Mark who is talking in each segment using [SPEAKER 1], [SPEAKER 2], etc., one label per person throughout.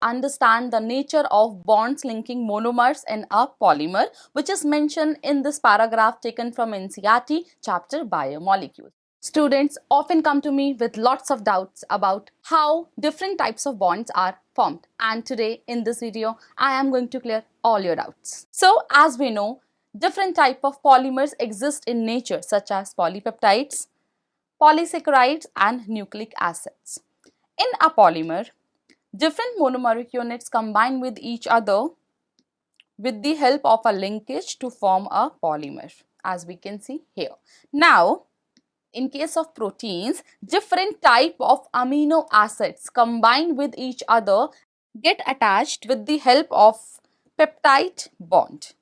[SPEAKER 1] understand the nature of bonds linking monomers in a polymer, which is mentioned in this paragraph taken from NCERT chapter Biomolecules. Students often come to me with lots of doubts about how different types of bonds are formed, and today in this video I am going to clear all your doubts. So as we know, different type of polymers exist in nature, such as polypeptides, polysaccharides and nucleic acids. In a polymer, different monomeric units combine with each other with the help of a linkage to form a polymer, as we can see here. Now, in case of proteins, different type of amino acids combine with each other, get attached with the help of peptide bond.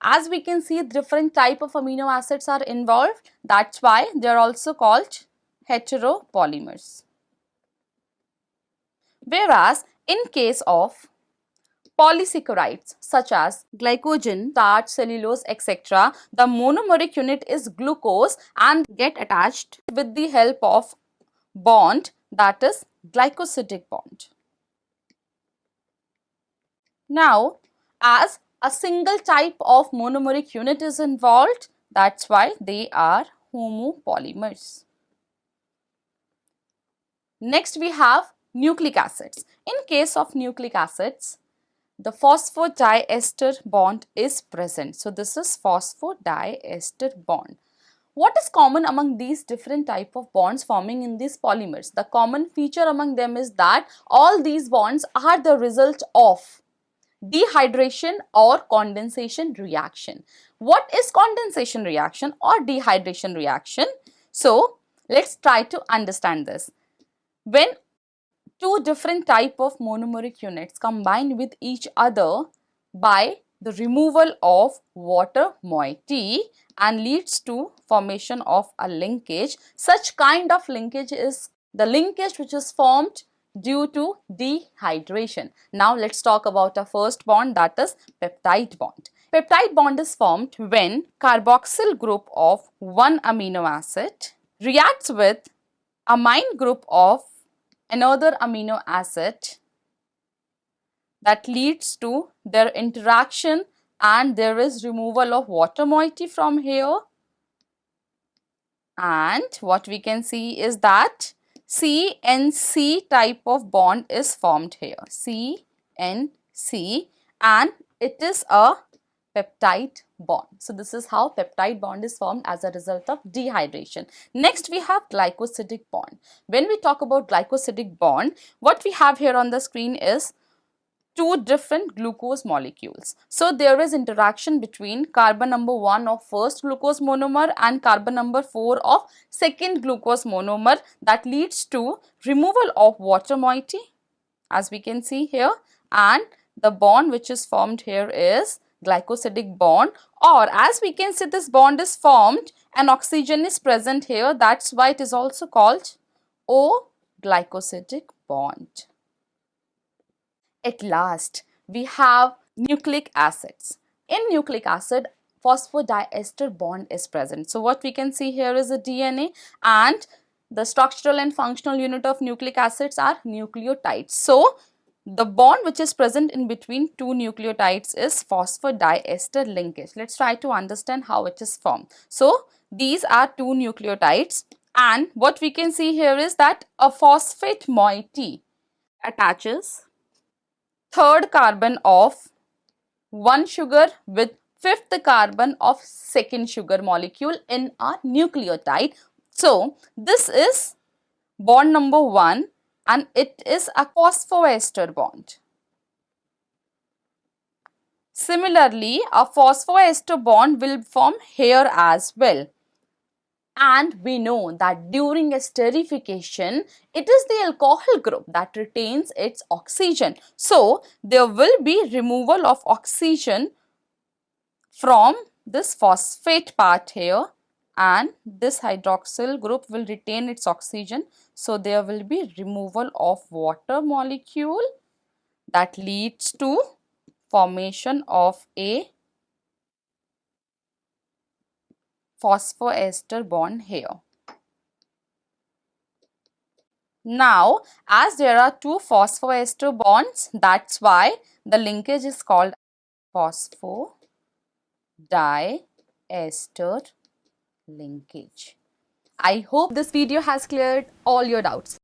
[SPEAKER 1] As we can see, different type of amino acids are involved. That's why they are also called heteropolymers. Whereas in case of polysaccharides such as glycogen, starch, cellulose, etc., the monomeric unit is glucose and get attached with the help of bond, that is glycosidic bond. Now, as a single type of monomeric unit is involved, that's why they are homopolymers. Next we have nucleic acids. In case of nucleic acids, the phosphodiester bond is present. So this is phosphodiester bond. What is common among these different type of bonds forming in these polymers? The common feature among them is that all these bonds are the result of dehydration or condensation reaction. What is condensation reaction or dehydration reaction? So let's try to understand this. When two different type of monomeric units combine with each other by the removal of water moiety and leads to formation of a linkage, such kind of linkage is the linkage which is formed due to dehydration. Now let's talk about our first bond, that is peptide bond. Peptide bond is formed when carboxyl group of one amino acid reacts with amine group of another amino acid, that leads to their interaction and there is removal of water moiety from here, and what we can see is that CNC type of bond is formed here, CNC, and it is a peptide bond. So this is how peptide bond is formed as a result of dehydration. Next we have glycosidic bond. When we talk about glycosidic bond, what we have here on the screen is two different glucose molecules. So there is interaction between carbon number 1 of first glucose monomer and carbon number 4 of second glucose monomer, that leads to removal of water moiety, as we can see here, and the bond which is formed here is glycosidic bond, or as we can see, this bond is formed and oxygen is present here, that's why it is also called O-glycosidic bond. At last, we have nucleic acids. In nucleic acid, phosphodiester bond is present. So what we can see here is a DNA, and the structural and functional unit of nucleic acids are nucleotides. So the bond which is present in between two nucleotides is phosphodiester linkage. Let's try to understand how it is formed. So these are two nucleotides, and what we can see here is that a phosphate moiety attaches third carbon of one sugar with fifth carbon of second sugar molecule in a nucleotide. So this is bond number 1 and it is a phosphoester bond. Similarly, a phosphoester bond will form here as well. And we know that during esterification, it is the alcohol group that retains its oxygen. So there will be removal of oxygen from this phosphate part here, and this hydroxyl group will retain its oxygen. So there will be removal of water molecule, that leads to formation of a phosphoester bond here. Now, as there are two phosphoester bonds, that's why the linkage is called phosphodiester linkage. I hope this video has cleared all your doubts.